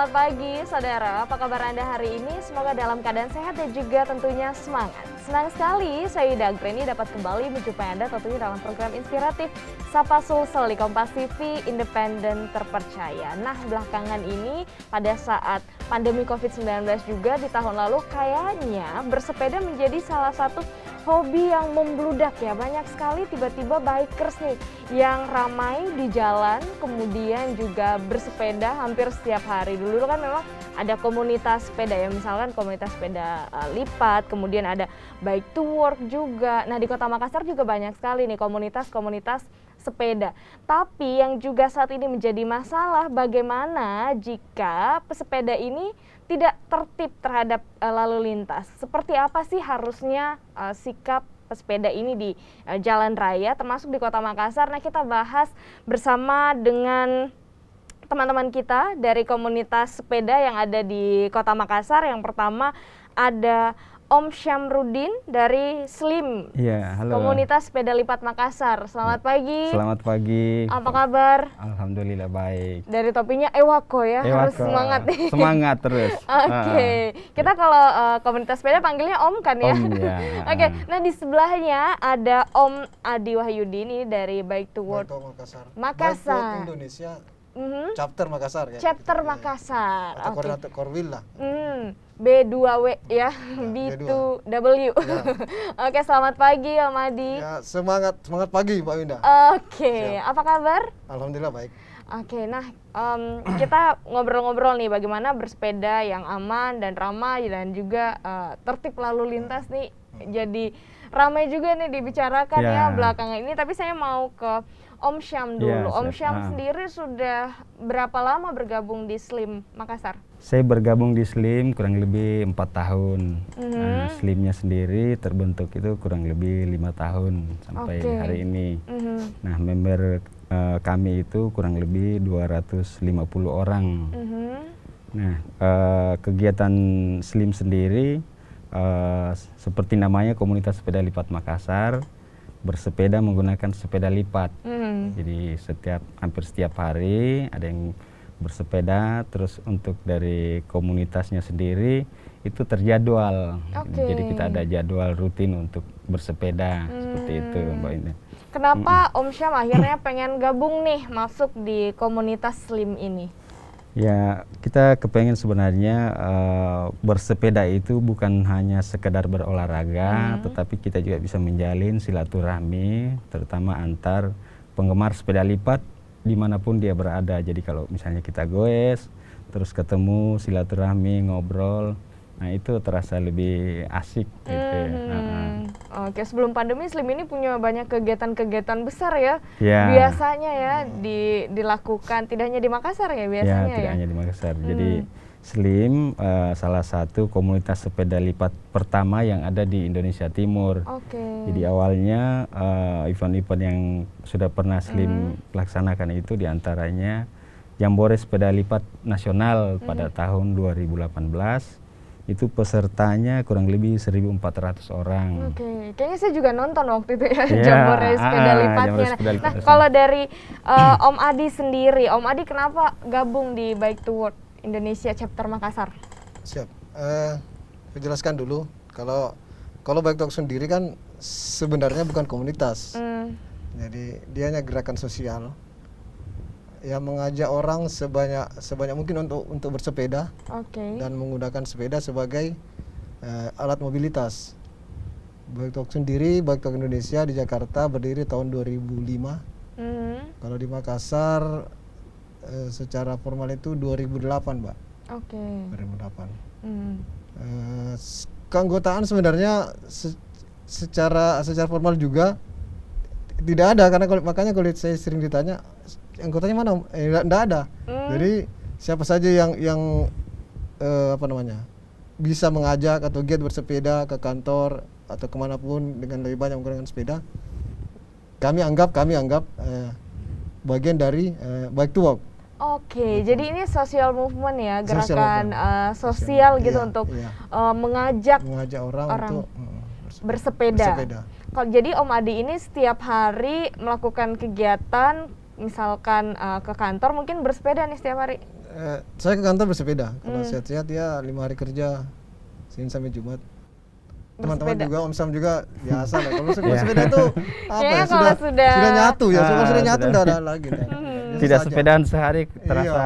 selamat pagi saudara. Apa kabar Anda hari ini? Semoga dalam keadaan sehat dan juga tentunya semangat. Senang sekali saya Ida Greni dapat kembali menjumpai Anda tentunya dalam program inspiratif Sapa Sulsel di Kompas TV Independen Terpercaya. Nah, belakangan ini pada saat pandemi COVID-19 juga di tahun lalu kayaknya bersepeda menjadi salah satu hobi yang membludak ya. Banyak sekali tiba-tiba bikers nih yang ramai di jalan, kemudian juga bersepeda hampir setiap hari. Dulu kan memang ada komunitas sepeda ya, misalkan komunitas sepeda lipat, kemudian ada bike to work juga. Nah, di Kota Makassar juga banyak sekali nih komunitas-komunitas sepeda. Tapi yang juga saat ini menjadi masalah, bagaimana jika pesepeda ini tidak tertib terhadap lalu lintas. Seperti apa sih harusnya sikap pesepeda ini di jalan raya termasuk di Kota Makassar. Nah, kita bahas bersama dengan teman-teman kita dari komunitas sepeda yang ada di Kota Makassar. Yang pertama ada Om Syamruddin dari SLIM, ya, halo. Komunitas Sepeda Lipat Makassar. Selamat pagi. Selamat pagi. Apa kabar? Alhamdulillah baik. Dari topinya Ewako ya, harus semangat nih. Semangat terus. Oke. Kita kalau komunitas sepeda panggilnya Om kan ya? Om ya. Oke, nah di sebelahnya ada Om Adi Wahyudi ini dari Bike to Work Makassar. Makassar. Bike to Work Indonesia. Chapter Makassar ya. Chapter Makassar. Atau koordinator Korwil lah. B2W ya, B2W. Ya. Oke, selamat pagi Om Adi. Ya, semangat pagi Pak Winda. Oke, apa kabar? Alhamdulillah baik. Oke, nah kita ngobrol-ngobrol nih bagaimana bersepeda yang aman dan ramah dan juga tertib lalu lintas nih. Jadi ramai juga nih dibicarakan ya belakangan ini, tapi saya mau ke Om Syam dulu. Om Syam sendiri sudah berapa lama bergabung di SLIM Makassar? Saya bergabung di SLIM kurang lebih 4 tahun. Nah, SLIM-nya sendiri terbentuk itu kurang lebih 5 tahun sampai hari ini. Nah, member kami itu kurang lebih 250 orang. Nah, kegiatan SLIM sendiri seperti namanya Komunitas Sepeda Lipat Makassar, bersepeda menggunakan sepeda lipat. Jadi hampir setiap hari ada yang bersepeda. Terus untuk dari komunitasnya sendiri itu terjadwal. Jadi kita ada jadwal rutin untuk bersepeda seperti itu, Mbak Indah. Kenapa Om Syam akhirnya pengen gabung nih masuk di komunitas SLIM ini? Ya, kita kepengen sebenarnya bersepeda itu bukan hanya sekedar berolahraga, tetapi kita juga bisa menjalin silaturahmi, terutama antar penggemar sepeda lipat dimanapun dia berada. Jadi kalau misalnya kita goes, terus ketemu, silaturahmi, ngobrol, nah itu terasa lebih asik gitu. Oke, sebelum pandemi SLIM ini punya banyak kegiatan-kegiatan besar ya. Biasanya ya dilakukan tidak hanya di Makassar ya biasanya ya. Tidak hanya di Makassar. Jadi SLIM salah satu komunitas sepeda lipat pertama yang ada di Indonesia Timur. Jadi awalnya event-event yang sudah pernah SLIM laksanakan itu diantaranya Jambore Sepeda Lipat Nasional pada tahun 2018. Itu pesertanya kurang lebih 1.400 orang. Kayaknya saya juga nonton waktu itu ya, Jambore sepeda lipatnya. Nah, kalau dari Om Adi sendiri, Om Adi kenapa gabung di Bike to Work Indonesia Chapter Makassar? Siap. Saya jelaskan dulu. Kalau Bike to Work sendiri kan sebenarnya bukan komunitas. Jadi dia hanya gerakan sosial yang mengajak orang sebanyak mungkin untuk bersepeda dan menggunakan sepeda sebagai alat mobilitas. Bike to Work sendiri, Bike to Work Indonesia di Jakarta berdiri tahun 2005. Kalau di Makassar secara formal itu 2008, Mbak. 2008. Keanggotaan sebenarnya secara formal juga tidak ada, karena makanya kalau saya sering ditanya anggotanya mana, enggak ada. Jadi siapa saja yang bisa mengajak atau giat bersepeda ke kantor atau kemanapun dengan lebih banyak menggunakan sepeda, kami anggap bagian dari Bike to Work. Jadi ini social movement ya, gerakan sosial gitu untuk mengajak orang untuk bersepeda. Jadi Om Adi ini setiap hari melakukan kegiatan, misalkan ke kantor mungkin bersepeda nih setiap hari? Saya ke kantor bersepeda. Kalau sehat-sehat ya 5 hari kerja, Senin sampai Jumat. Teman-teman juga, Om Sam juga biasa lah. Kalau bersepeda itu apa ya, sudah nyatu ya. Kalau sudah nyatu udah ada lagi. Tidak sepedaan sehari terasa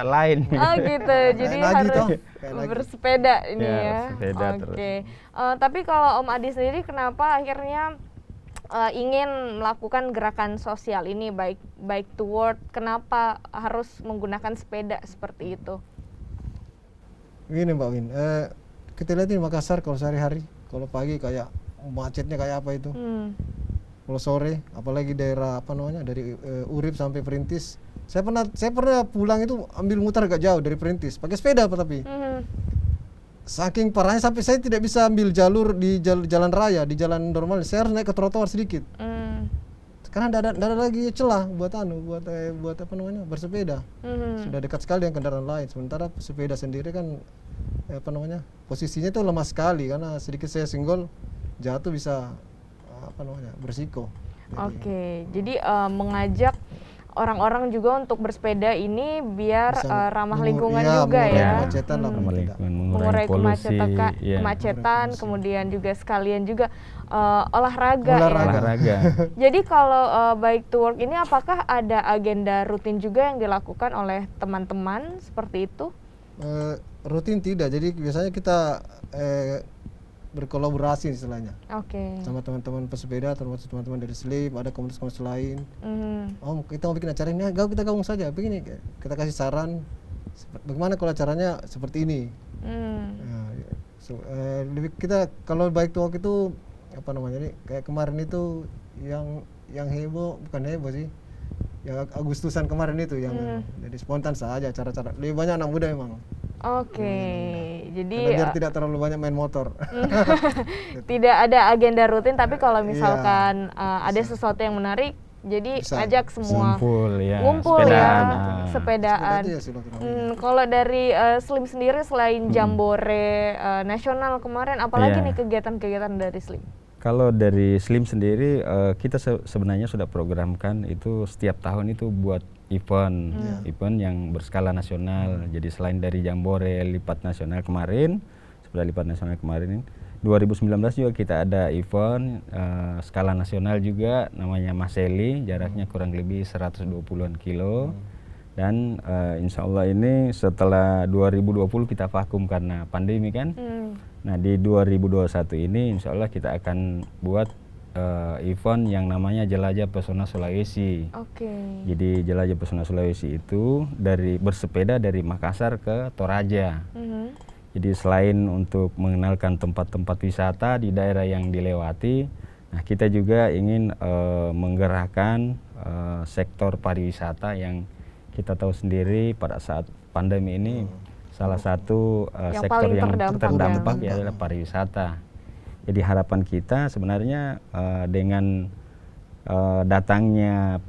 lain. Oh gitu, jadi harus bersepeda ini ya. Bersepeda Oke. Tapi kalau Om Adi sendiri kenapa akhirnya ingin melakukan gerakan sosial ini, baik to work, kenapa harus menggunakan sepeda seperti itu? Gini Mbak Win, kita lihat di Makassar kalau sehari-hari, kalau pagi kayak macetnya kayak apa itu. Kalau sore, apalagi daerah apa namanya dari Urip sampai Perintis, saya pernah pulang itu ambil mutar agak jauh dari Perintis, pakai sepeda tapi. Saking parahnya sampai saya tidak bisa ambil jalur di jalan raya, di jalan normal, saya harus naik ke trotoar sedikit. Karena tidak ada lagi celah buat apa namanya bersepeda. Sudah dekat sekali dengan kendaraan lain. Sementara sepeda sendiri kan apa namanya posisinya itu lemah sekali, karena sedikit saya senggol jatuh bisa apa namanya bersiko. Oke, jadi mengajak orang-orang juga untuk bersepeda ini biar ramah lingkungan juga ya. Kemacetan lah, mengurai kemacetan, kemudian juga sekalian juga olahraga. Olahraga. Jadi kalau Bike to Work ini apakah ada agenda rutin juga yang dilakukan oleh teman-teman seperti itu? Rutin tidak, jadi biasanya kita berkolaborasi istilahnya. Sama teman-teman pesepeda, termasuk teman-teman dari SLIM, ada komunitas-komunitas lain. Kita mau bikin acara ini, kita gabung saja, begini. Kita kasih saran, bagaimana kalau acaranya seperti ini. Kita kalau Bike to Work itu apa namanya nih, kayak kemarin itu yang heboh, bukan heboh sih, yang Agustusan kemarin itu yang jadi spontan saja acara-acara. Lebih banyak anak muda emang. Jadi biar tidak terlalu banyak main motor. Tidak ada agenda rutin, tapi kalau misalkan ada sesuatu yang menarik, jadi ajak semua ngumpul sepedaan. Kalau dari SLIM sendiri selain Jambore nasional kemarin, apalagi nih kegiatan-kegiatan dari SLIM? Kalau dari SLIM sendiri kita sebenarnya sudah programkan itu setiap tahun itu buat event yang berskala nasional. Jadi selain dari Jambore lipat nasional kemarin, sudah lipat nasional kemarin, 2019 juga kita ada event skala nasional juga, namanya Maseli, jaraknya kurang lebih 120-an kilo. Dan insya Allah ini setelah 2020 kita vakum karena pandemi kan. Nah di 2021 ini insya Allah kita akan buat event yang namanya Jelajah Pesona Sulawesi. Jadi Jelajah Pesona Sulawesi itu bersepeda dari Makassar ke Toraja. Jadi selain untuk mengenalkan tempat-tempat wisata di daerah yang dilewati, nah kita juga ingin menggerakkan sektor pariwisata yang kita tahu sendiri pada saat pandemi ini salah satu sektor yang terdampak adalah pariwisata. Jadi harapan kita sebenarnya dengan datangnya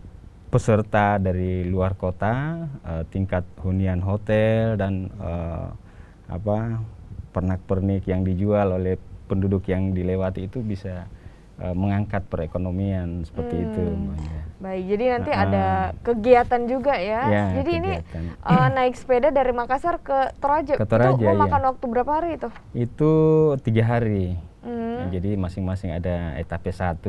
peserta dari luar kota, tingkat hunian hotel dan pernak-pernik yang dijual oleh penduduk yang dilewati itu bisa mengangkat perekonomian seperti itu. Baik, jadi nanti ada kegiatan juga ya. Jadi kegiatan. Ini naik sepeda dari Makassar ke Toraja. Itu memakan waktu berapa hari itu? Itu 3 hari. Jadi masing-masing ada etape 1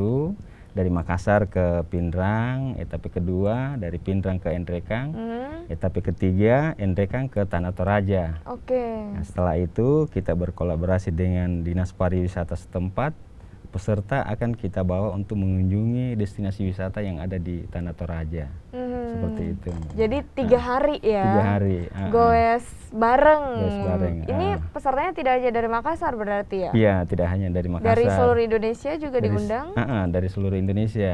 dari Makassar ke Pindrang, etape kedua dari Pindrang ke Endrekang, etape ketiga Endrekang ke Tanah Toraja. Nah, setelah itu kita berkolaborasi dengan Dinas Pariwisata setempat. Peserta akan kita bawa untuk mengunjungi destinasi wisata yang ada di Tanah Toraja. Seperti itu. Jadi 3 hari ya? 3 hari. Goes bareng. Ini pesertanya tidak hanya dari Makassar berarti ya? Iya, tidak hanya dari Makassar. Dari seluruh Indonesia juga diundang? Dari seluruh Indonesia.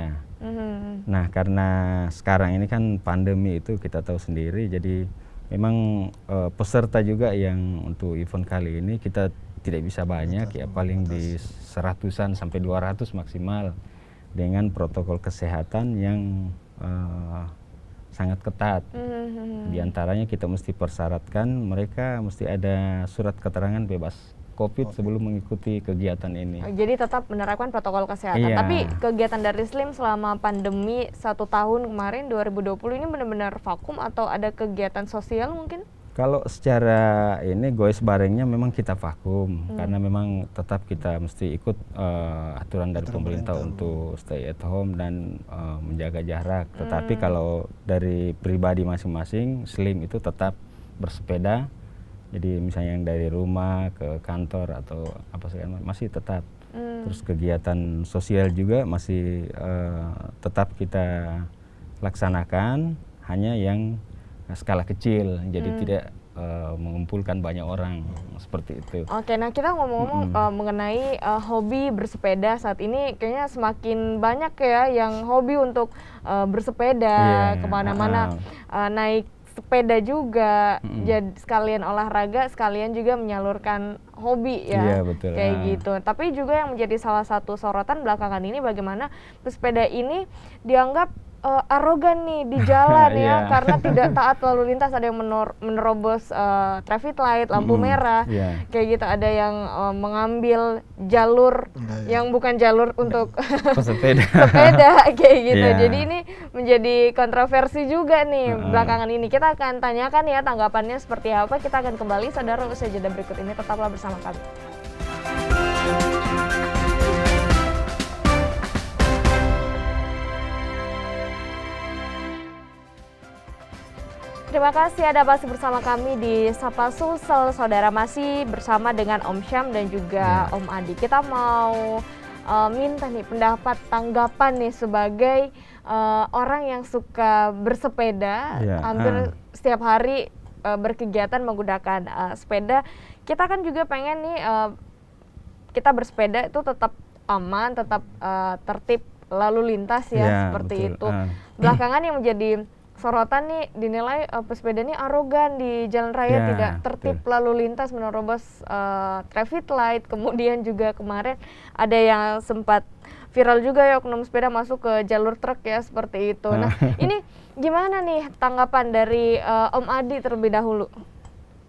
Nah, karena sekarang ini kan pandemi itu kita tahu sendiri, jadi memang peserta juga yang untuk event kali ini kita tidak bisa banyak, ya paling di 100-an sampai 200 maksimal, dengan protokol kesehatan yang sangat ketat. Di antaranya kita mesti persyaratkan mereka mesti ada surat keterangan bebas COVID sebelum mengikuti kegiatan ini. Jadi tetap menerapkan protokol kesehatan. Tapi kegiatan dari SLIM selama pandemi 1 tahun kemarin 2020 ini benar-benar vakum atau ada kegiatan sosial mungkin? Kalau secara ini goes barengnya memang kita vakum karena memang tetap kita mesti ikut aturan dari pemerintah untuk stay at home dan menjaga jarak. Tetapi kalau dari pribadi masing-masing slim itu tetap bersepeda. Jadi misalnya yang dari rumah ke kantor atau apa segala masih tetap. Terus kegiatan sosial juga masih tetap kita laksanakan, hanya yang skala kecil, jadi tidak mengumpulkan banyak orang seperti itu. Oke, nah kita ngomong-ngomong mengenai hobi bersepeda saat ini kayaknya semakin banyak ya yang hobi untuk bersepeda kemana-mana, naik sepeda juga, jadi sekalian olahraga, sekalian juga menyalurkan hobi ya, betul. Kayak gitu. Tapi juga yang menjadi salah satu sorotan belakangan ini bagaimana pesepeda ini dianggap arogan nih di jalan ya, karena tidak taat lalu lintas, ada yang menerobos traffic light, lampu merah, kayak gitu, ada yang mengambil jalur yang bukan jalur untuk sepeda kayak gitu. Jadi ini menjadi kontroversi juga nih belakangan ini. Kita akan tanyakan ya tanggapannya seperti apa. Kita akan kembali saudara usai jeda berikut ini, tetaplah bersama kami. Terima kasih Anda masih bersama kami di Sapa Sulsel. Saudara masih bersama dengan Om Syam dan juga Om Adi. Kita mau minta nih pendapat, tanggapan nih sebagai orang yang suka bersepeda, hampir setiap hari berkegiatan menggunakan sepeda. Kita kan juga pengen nih kita bersepeda itu tetap aman, tetap tertib lalu lintas ya, seperti itu. Belakangan yang menjadi sorotan nih dinilai pesepeda ini arogan di jalan raya, tidak tertib lalu lintas, menerobos traffic light. Kemudian juga kemarin ada yang sempat viral juga ya, oknum sepeda masuk ke jalur truk ya, seperti itu. Nah ini gimana nih tanggapan dari Om Adi terlebih dahulu?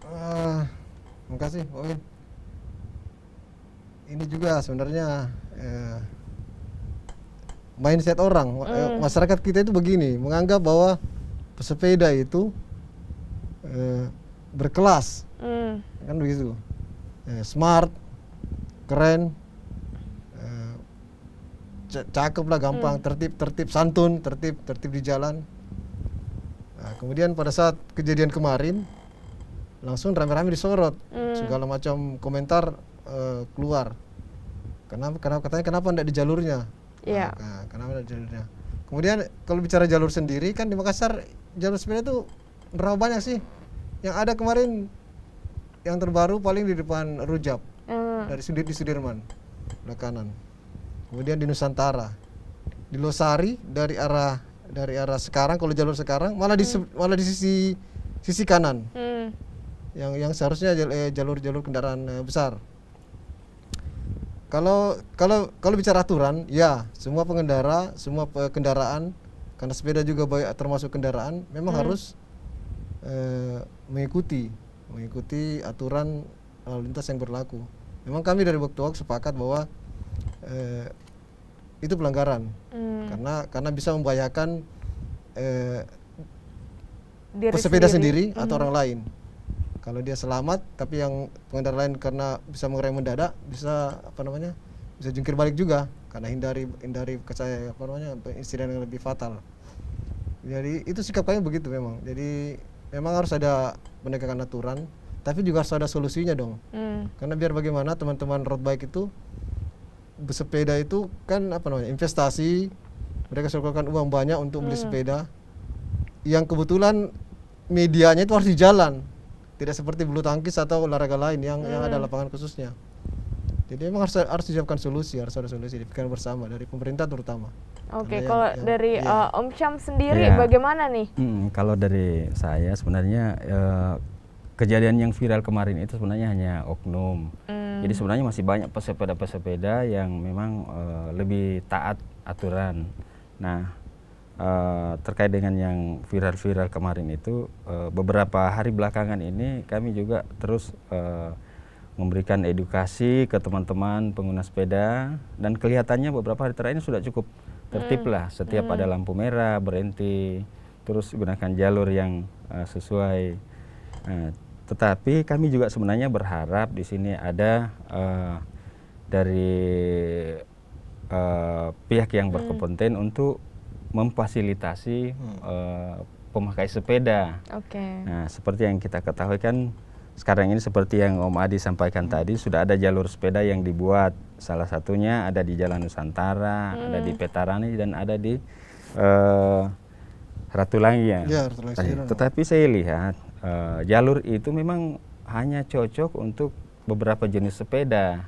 Terima kasih, Oin. Ini juga sebenarnya mindset orang, masyarakat kita itu begini, menganggap bahwa pesepeda itu berkelas, kan begitu, smart, keren, cakep lah, gampang, tertib, santun, tertib di jalan. Nah, kemudian pada saat kejadian kemarin, langsung rame-rame disorot, segala macam komentar keluar. Katanya kenapa tidak di jalurnya? Nah, kenapa tidak di jalurnya? Kemudian kalau bicara jalur sendiri, kan di Makassar jalur sepeda itu berapa banyak sih? Yang ada kemarin yang terbaru paling di depan Rujab, dari di Sudirman, belah kanan. Kemudian di Nusantara, di Losari dari arah sekarang, kalau jalur sekarang malah di sisi kanan, yang seharusnya jalur kendaraan besar. Kalau bicara aturan, ya semua pengendara, semua kendaraan, karena sepeda juga termasuk kendaraan, memang harus mengikuti aturan lalu lintas yang berlaku. Memang kami dari Boktuok sepakat bahwa itu pelanggaran, karena bisa membahayakan pesepeda sendiri atau orang lain. Kalau dia selamat, tapi yang pengendara lain karena bisa mengerem mendadak, bisa bisa jungkir balik juga, karena hindari insiden yang lebih fatal. Jadi itu sikap kami begitu memang. Jadi memang harus ada penegakan aturan, tapi juga harus ada solusinya dong. Karena biar bagaimana teman-teman road bike itu bersepeda itu kan investasi, mereka keluarkan uang banyak untuk beli sepeda, yang kebetulan medianya itu harus di jalan. Tidak seperti bulu tangkis atau olahraga lain yang ada lapangan khususnya. Jadi memang harus disiapkan solusi, harus ada solusi dipikirkan bersama dari pemerintah terutama. Oke, kalau dari Om Syam sendiri bagaimana nih? Kalau dari saya sebenarnya kejadian yang viral kemarin itu sebenarnya hanya oknum. Jadi sebenarnya masih banyak pesepeda-pesepeda yang memang lebih taat aturan. Nah, terkait dengan yang viral-viral kemarin itu, beberapa hari belakangan ini kami juga terus memberikan edukasi ke teman-teman pengguna sepeda, dan kelihatannya beberapa hari terakhir ini sudah cukup tertib lah. Setiap ada lampu merah berhenti, terus gunakan jalur yang sesuai Tetapi kami juga sebenarnya berharap di sini ada dari pihak yang berkompeten untuk memfasilitasi pemakai sepeda. Nah, seperti yang kita ketahui kan sekarang ini seperti yang Om Adi sampaikan tadi, sudah ada jalur sepeda yang dibuat. Salah satunya ada di Jalan Nusantara, ada di Petarani, dan ada di Ratulangi ya. Ya, Ratulangi. Tetapi saya lihat jalur itu memang hanya cocok untuk beberapa jenis sepeda.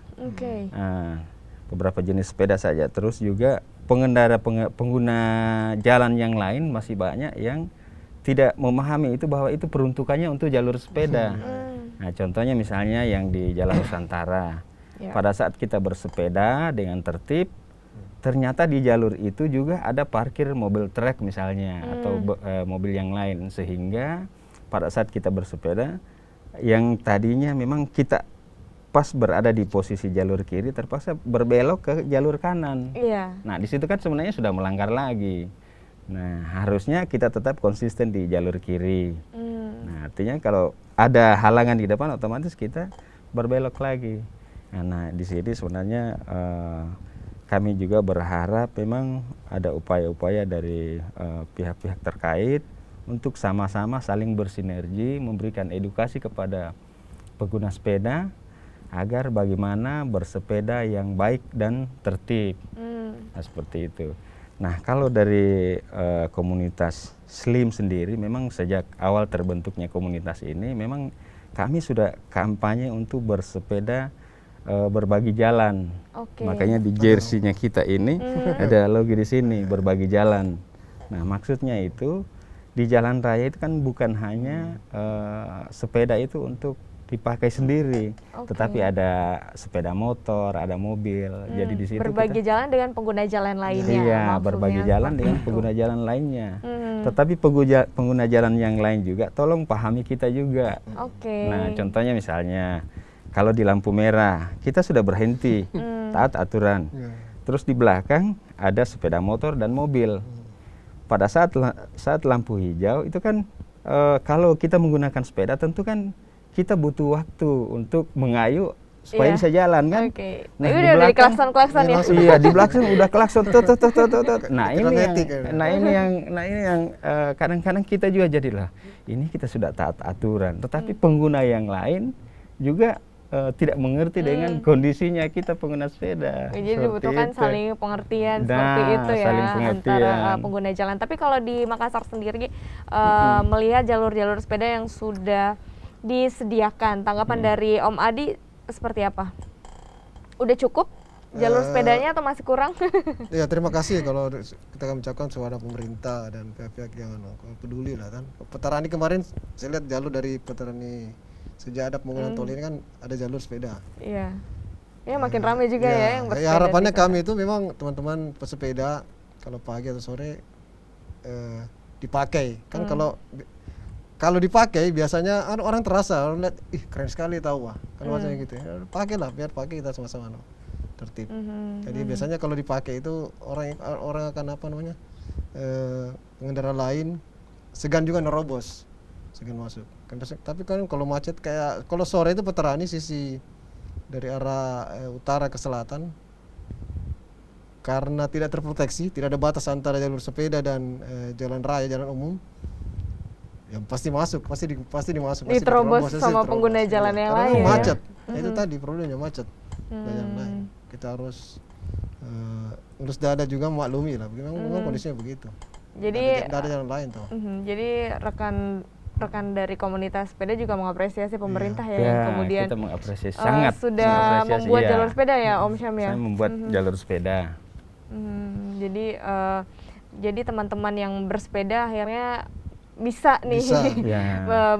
Beberapa jenis sepeda saja. Terus juga pengguna jalan yang lain masih banyak yang tidak memahami itu bahwa itu peruntukannya untuk jalur sepeda. Nah, contohnya misalnya yang di Jalan Nusantara. Pada saat kita bersepeda dengan tertib, ternyata di jalur itu juga ada parkir mobil truk misalnya atau mobil yang lain, sehingga pada saat kita bersepeda yang tadinya memang kita pas berada di posisi jalur kiri terpaksa berbelok ke jalur kanan. Nah, di situ kan sebenarnya sudah melanggar lagi. Nah, harusnya kita tetap konsisten di jalur kiri. Nah, artinya kalau ada halangan di depan otomatis kita berbelok lagi. Nah, di sini sebenarnya kami juga berharap memang ada upaya-upaya dari pihak-pihak terkait untuk sama-sama saling bersinergi, memberikan edukasi kepada pengguna sepeda agar bagaimana bersepeda yang baik dan tertib. Nah, seperti itu. Nah, kalau dari komunitas SLIM sendiri, memang sejak awal terbentuknya komunitas ini, memang kami sudah kampanye untuk bersepeda berbagi jalan. Makanya di jersey-nya kita ini ada logo di sini, berbagi jalan. Nah, maksudnya itu di jalan raya itu kan bukan hanya sepeda itu untuk dipakai sendiri, tetapi ada sepeda motor, ada mobil. Jadi di situ berbagi jalan dengan pengguna jalan lainnya. Iya, berbagi jalan dengan pengguna jalan lainnya. Tetapi pengguna jalan yang lain juga tolong pahami kita juga. Nah, contohnya misalnya kalau di lampu merah kita sudah berhenti, taat aturan. Terus di belakang ada sepeda motor dan mobil. Pada saat lampu hijau itu kan kalau kita menggunakan sepeda tentu kan kita butuh waktu untuk mengayuh supaya bisa jalan kan. Nah, ini udah di klakson-klakson ya. Iya, di belakang udah klakson. Nah, ini yang kadang-kadang kita juga jadilah ini kita sudah taat aturan, tetapi pengguna yang lain juga tidak mengerti dengan kondisinya kita pengguna sepeda. Jadi dibutuhkan saling pengertian seperti itu ya antara pengguna jalan. Tapi kalau di Makassar sendiri melihat jalur-jalur sepeda yang sudah disediakan, tanggapan dari Om Adi seperti apa? Udah cukup jalur sepedanya atau masih kurang? Ya, terima kasih kalau kita akan mengucapkan suara pemerintah dan pihak-pihak yang peduli lah kan. Petarani kemarin saya lihat jalur dari Petarani sejak ada pembangunan tol ini kan ada jalur sepeda. Iya. Ya, makin ramai juga ya yang bersepeda. Ya, harapannya kami itu memang teman-teman pesepeda kalau pagi atau sore dipakai. Kan kalau dipakai biasanya orang terasa, orang lihat ih keren sekali tahu wah. Kan macamnya gitu ya. Pakailah biar pakai kita sama-sama tertib. Jadi biasanya kalau dipakai itu orang akan apa namanya? Pengendara lain segan juga nerobos. Segan masuk. Tapi kan kalau macet kayak kalau sore itu Petarani sisi dari arah utara ke selatan karena tidak terproteksi, tidak ada batas antara jalur sepeda dan jalan raya, jalan umum. Ya pasti masuk, pasti dimasuk. Diterobos sama pengguna jalan yang lain. Macet. Itu tadi problemnya macet. Jalan lain. Kita harus urus dada juga maklumi lah. Memang kondisinya begitu. Jadi ada jalan lain tuh. Jadi rekan dari komunitas sepeda juga mengapresiasi pemerintah yang kemudian kita mengapresiasi sangat sudah membuat jalur sepeda ya Om Syam ya. Saya membuat jalur sepeda. Jadi teman-teman yang bersepeda akhirnya bisa nih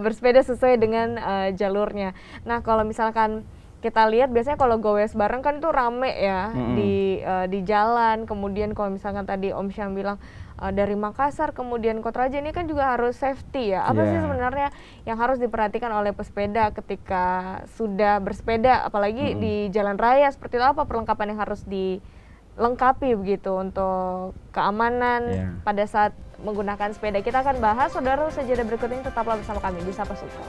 bersepeda sesuai dengan jalurnya. Nah, kalau misalkan kita lihat biasanya kalau gowes bareng kan itu rame ya di jalan. Kemudian kalau misalkan tadi Om Syam bilang dari Makassar kemudian Kota Raja ini kan juga harus safety ya. Apa sih sebenarnya yang harus diperhatikan oleh pesepeda ketika sudah bersepeda, apalagi di jalan raya seperti itu? Apa perlengkapan yang harus dilengkapi begitu untuk keamanan pada saat menggunakan sepeda? Kita akan bahas, saudara, usaha jeda berikut ini. Tetaplah bersama kami di Sapa Sulsel.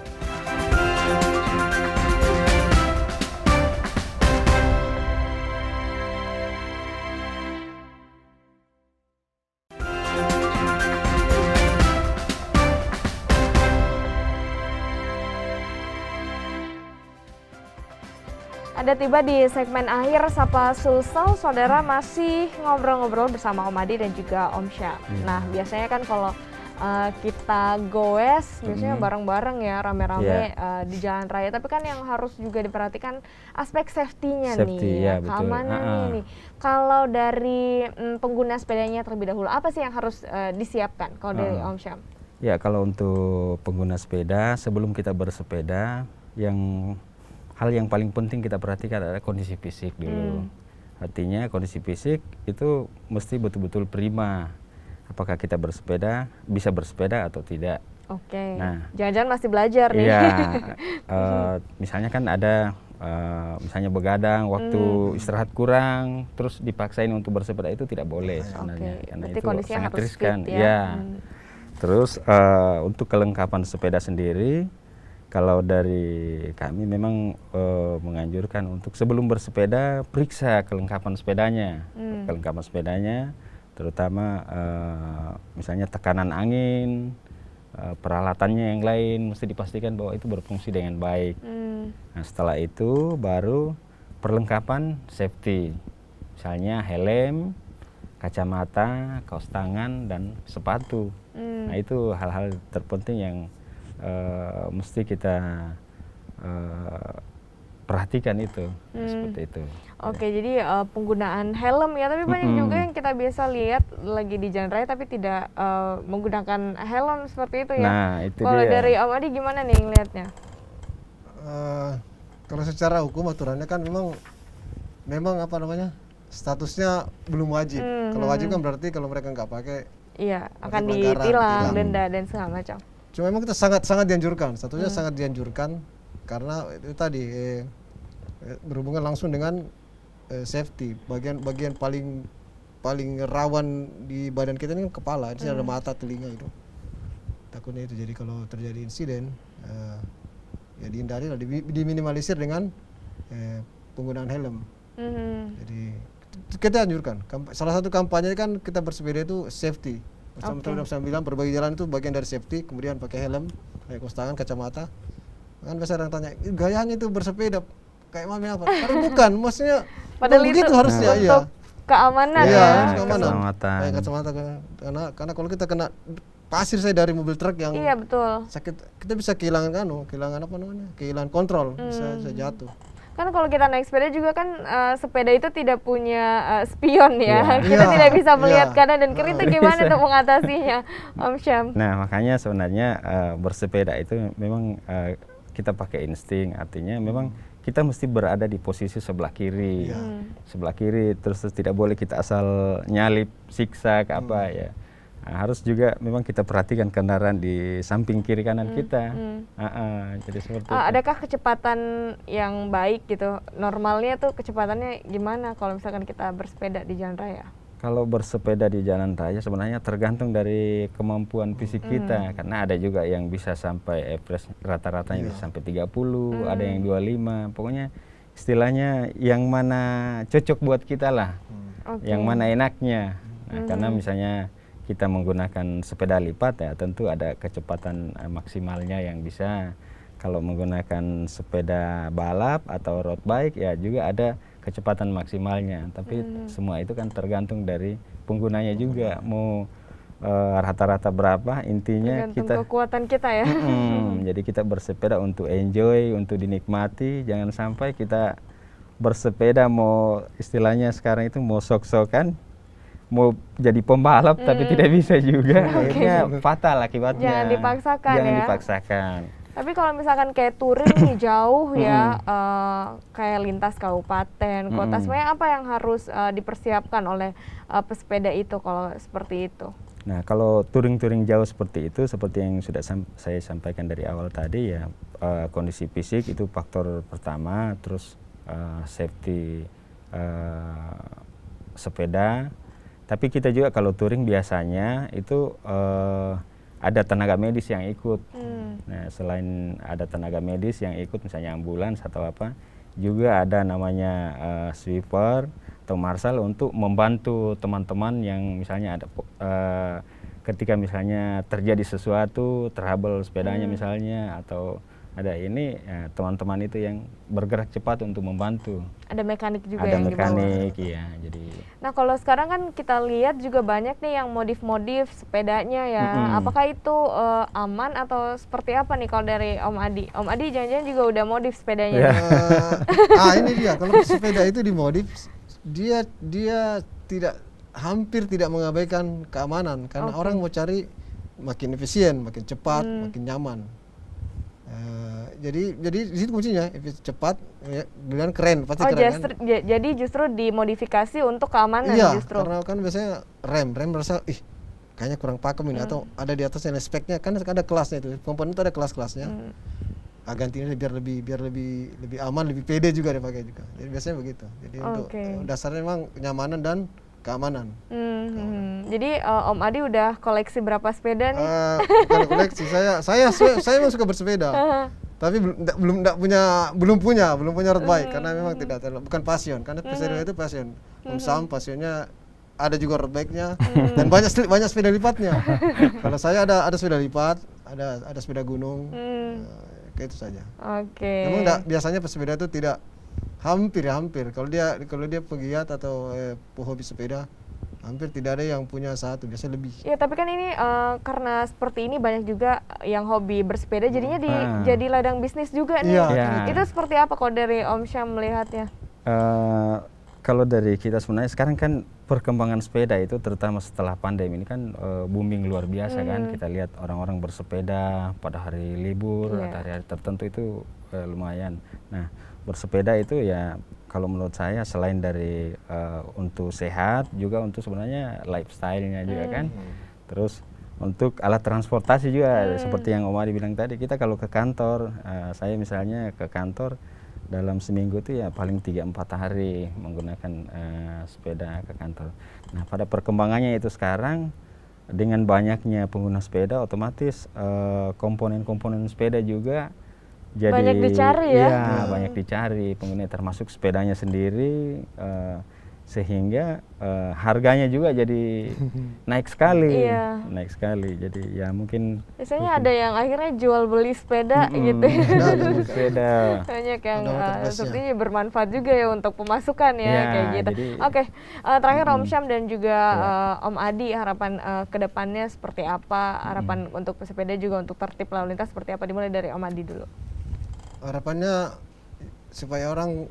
Udah tiba di segmen akhir Sapa Sulsel, saudara masih ngobrol-ngobrol bersama Om Adi dan juga Om Syam. Nah, biasanya kan kalau kita goes, biasanya bareng-bareng ya, rame-rame di jalan raya. Tapi kan yang harus juga diperhatikan aspek safety-nya nih, ya, keamanannya nih. Kalau dari pengguna sepedanya terlebih dahulu, apa sih yang harus disiapkan kalau dari Om Syam? Ya, kalau untuk pengguna sepeda, sebelum kita bersepeda, hal yang paling penting kita perhatikan adalah kondisi fisik dulu. Artinya kondisi fisik itu mesti betul-betul prima. Apakah kita bisa bersepeda atau tidak. Oke. Nah, jangan-jangan masih belajar nih. Iya, misalnya kan ada misalnya begadang, waktu istirahat kurang, terus dipaksain untuk bersepeda itu tidak boleh sebenarnya. Karena berarti itu sangat harus riskan. fit, ya. Terus untuk kelengkapan sepeda sendiri, kalau dari kami memang menganjurkan untuk sebelum bersepeda periksa kelengkapan sepedanya, terutama misalnya tekanan angin, peralatannya yang lain mesti dipastikan bahwa itu berfungsi dengan baik. Nah, setelah itu baru perlengkapan safety, misalnya helm, kacamata, kaos tangan, dan sepatu. Nah, itu hal-hal terpenting yang mesti kita perhatikan itu, seperti itu. Oke, jadi penggunaan helm ya, tapi banyak juga yang kita biasa lihat lagi di jalan raya tapi tidak menggunakan helm seperti itu ya. Nah, itu kalau dia. dari Om Adi gimana nih ngelihatnya? Kalau secara hukum aturannya kan memang apa namanya, statusnya belum wajib. Kalau wajib kan berarti kalau mereka nggak pakai, iya, akan ditilang, denda dan segala macam. Cuma memang kita sangat dianjurkan, statusnya sangat dianjurkan karena itu tadi berhubungan langsung dengan safety. Bagian paling rawan di badan kita ini kan kepala, di sini ada mata, telinga itu. Takutnya itu, jadi kalau terjadi insiden ya dihindari, diminimalisir dengan penggunaan helm. Jadi kita anjurkan. Salah satu kampanye kan kita bersepeda itu safety. Teman-teman saya bilang berbagi jalan itu bagian dari safety, kemudian pakai helm, pakai kaos tangan, kacamata. Kan biasa orang tanya, gayanya itu bersepeda kayak mami apa? Karena bukan, maksudnya padahal begitu itu harus untuk keamanan ya. ya. Keamanan. Keselamatan. Kacamata karena kalau kita kena pasir saya dari mobil truk yang betul. sakit, kita bisa kehilangan kehilangan kontrol, bisa jatuh. Kan kalau kita naik sepeda juga kan sepeda itu tidak punya spion ya. Kita tidak bisa melihat kanan dan kiri, itu gimana tuh mengatasinya, Om Syam? Nah, makanya sebenarnya bersepeda itu memang kita pakai insting, artinya memang kita mesti berada di posisi sebelah kiri. Sebelah kiri, terus tidak boleh kita asal nyalip, siksa ke apa ya. Nah, harus juga memang kita perhatikan kendaraan di samping kiri kanan kita. Jadi seperti itu. Adakah kecepatan yang baik gitu? Normalnya tuh kecepatannya gimana kalau misalkan kita bersepeda di jalan raya? Kalau bersepeda di jalan raya sebenarnya tergantung dari kemampuan fisik kita, karena ada juga yang bisa sampai average rata-ratanya bisa sampai 30, ada yang 25. Pokoknya istilahnya yang mana cocok buat kita lah. Yang mana enaknya. Nah, karena misalnya kita menggunakan sepeda lipat ya tentu ada kecepatan maksimalnya yang bisa. Kalau menggunakan sepeda balap atau road bike ya juga ada kecepatan maksimalnya. Tapi semua itu kan tergantung dari penggunanya juga. Mau rata-rata berapa, intinya tergantung kita kekuatan kita ya. Jadi kita bersepeda untuk enjoy, untuk dinikmati. Jangan sampai kita bersepeda mau istilahnya sekarang itu mau sok-sokan, mau jadi pembalap tapi tidak bisa juga. Akhirnya fatal akibatnya. Jangan dipaksakan. Jangan dipaksakan. Tapi kalau misalkan kayak touring nih jauh ya, kayak lintas kabupaten, kota, sebenarnya apa yang harus dipersiapkan oleh pesepeda itu kalau seperti itu? Nah, kalau touring-touring jauh seperti itu, seperti yang sudah saya sampaikan dari awal tadi ya, kondisi fisik itu faktor pertama, terus safety sepeda. Tapi kita juga kalau touring biasanya itu ada tenaga medis yang ikut. Nah, selain ada tenaga medis yang ikut, misalnya ambulans atau apa, juga ada namanya sweeper atau marshal untuk membantu teman-teman yang misalnya ada ketika misalnya terjadi sesuatu, trouble sepedanya misalnya, atau ada ini teman-teman itu yang bergerak cepat untuk membantu. Ada mekanik juga Ada yang mekanik, iya. Jadi. Nah kalau sekarang kan kita lihat juga banyak nih yang modif-modif sepedanya ya. Apakah itu aman atau seperti apa nih kalau dari Om Adi? Om Adi jangan-jangan juga udah modif sepedanya. Ini dia, kalau sepeda itu dimodif, dia hampir tidak mengabaikan keamanan karena orang mau cari makin efisien, makin cepat, makin nyaman. Jadi di situ kuncinya, cepat, dan keren, pasti keren kan? Jadi justru dimodifikasi untuk keamanan justru. Karena kan biasanya rem merasa kayaknya kurang pakem ini, atau ada di atasnya speknya, kan ada kelasnya itu, komponen itu ada kelas-kelasnya. Gantinya biar lebih aman, lebih pede juga dipakai juga. Jadi biasanya begitu. Jadi untuk dasarnya memang kenyamanan dan keamanan. Jadi Om Adi udah koleksi berapa sepeda nih? Bukan koleksi, saya memang suka bersepeda. Tapi belum punya road bike karena memang bukan passion. Karena sepeda itu passion. Om Sam passionnya ada juga road bike-nya dan banyak sepeda lipatnya. Kalau saya ada sepeda lipat, ada sepeda gunung. Kayak itu saja. Memang biasanya pesepeda itu tidak hampir kalau dia pegiat atau hobi sepeda, hampir tidak ada yang punya satu, biasanya lebih. Ya tapi kan ini karena seperti ini banyak juga yang hobi bersepeda, jadinya jadi ladang bisnis juga nih. Itu seperti apa kalau dari Om Syam melihatnya? Kalau dari kita sebenarnya sekarang kan perkembangan sepeda itu terutama setelah pandemi ini kan booming luar biasa kan. Kita lihat orang-orang bersepeda pada hari libur atau hari-hari tertentu itu lumayan. Nah, bersepeda itu ya kalau menurut saya selain dari untuk sehat juga untuk sebenarnya lifestyle-nya juga kan. Terus untuk alat transportasi juga seperti yang Om Adi bilang tadi, kita kalau ke kantor, saya misalnya ke kantor dalam seminggu itu ya paling 3-4 hari menggunakan sepeda ke kantor. Nah, pada perkembangannya itu sekarang dengan banyaknya pengguna sepeda, otomatis komponen-komponen sepeda juga jadi banyak dicari ya. Iya, banyak dicari pengguna, termasuk sepedanya sendiri, sehingga harganya juga jadi naik sekali. Naik sekali. Jadi ya mungkin biasanya ada yang akhirnya jual beli sepeda gitu. Sepeda. Banyak yang sepertinya bermanfaat juga ya untuk pemasukan ya, kayak gitu. Terakhir Om Syam dan juga Om Adi, harapan kedepannya seperti apa? Harapan untuk pesepeda juga untuk tertib lalu lintas seperti apa? Dimulai dari Om Adi dulu. Harapannya supaya orang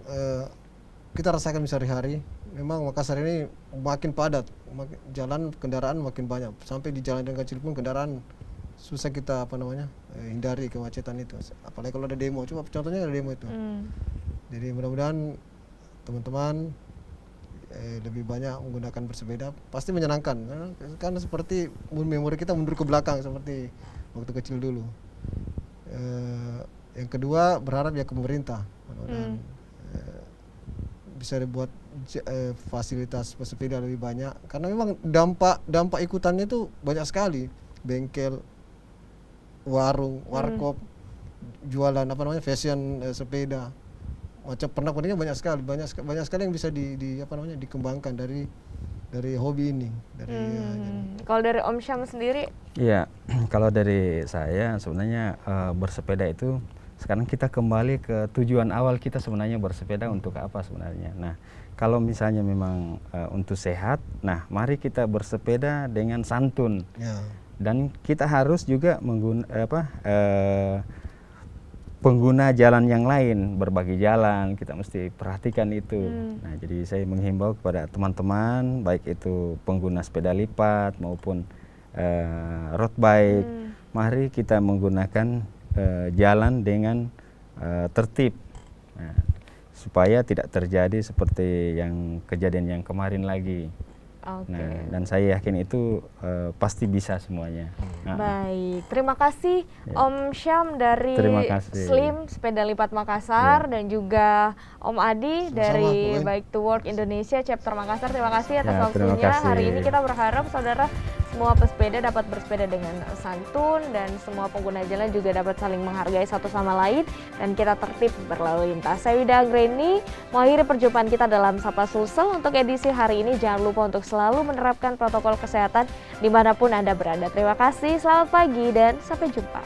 kita rasakan sehari-hari, memang Makassar ini makin padat, jalan kendaraan makin banyak, sampai di jalan yang kecil pun kendaraan susah kita hindari kemacetan itu. Apalagi kalau ada demo, coba contohnya ada demo itu. Jadi mudah-mudahan teman-teman lebih banyak menggunakan bersepeda, pasti menyenangkan karena seperti memori kita mundur ke belakang seperti waktu kecil dulu. Yang kedua, berharap ya ke pemerintah bisa dibuat fasilitas pesepeda lebih banyak, karena memang dampak ikutannya itu banyak sekali. Bengkel, warung, warkop, jualan fashion sepeda, macam pernak-perniknya banyak sekali yang bisa dikembangkan dari hobi ini. Kalau dari Om Syam sendiri? Iya, kalau dari saya sebenarnya bersepeda itu sekarang kita kembali ke tujuan awal kita sebenarnya bersepeda untuk apa sebenarnya. Nah, kalau misalnya memang untuk sehat, nah mari kita bersepeda dengan santun. Dan kita harus juga pengguna jalan yang lain, berbagi jalan, kita mesti perhatikan itu. Nah, jadi saya menghimbau kepada teman-teman, baik itu pengguna sepeda lipat maupun road bike, mari kita menggunakan jalan dengan tertib, supaya tidak terjadi seperti yang kejadian yang kemarin lagi. Nah, dan saya yakin itu pasti bisa semuanya. Baik, terima kasih Om Syam dari Slim Sepeda Lipat Makassar dan juga Om Adi dari Bike to Work Indonesia Chapter Makassar. Terima kasih atas waktunya. Hari ini kita berharap saudara semua pesepeda dapat bersepeda dengan santun dan semua pengguna jalan juga dapat saling menghargai satu sama lain dan kita tertib berlalu lintas. Saya Wida Anggreni, mengakhiri perjumpaan kita dalam Sapa Sulsel. Untuk edisi hari ini jangan lupa untuk selalu menerapkan protokol kesehatan dimanapun Anda berada. Terima kasih, selamat pagi dan sampai jumpa.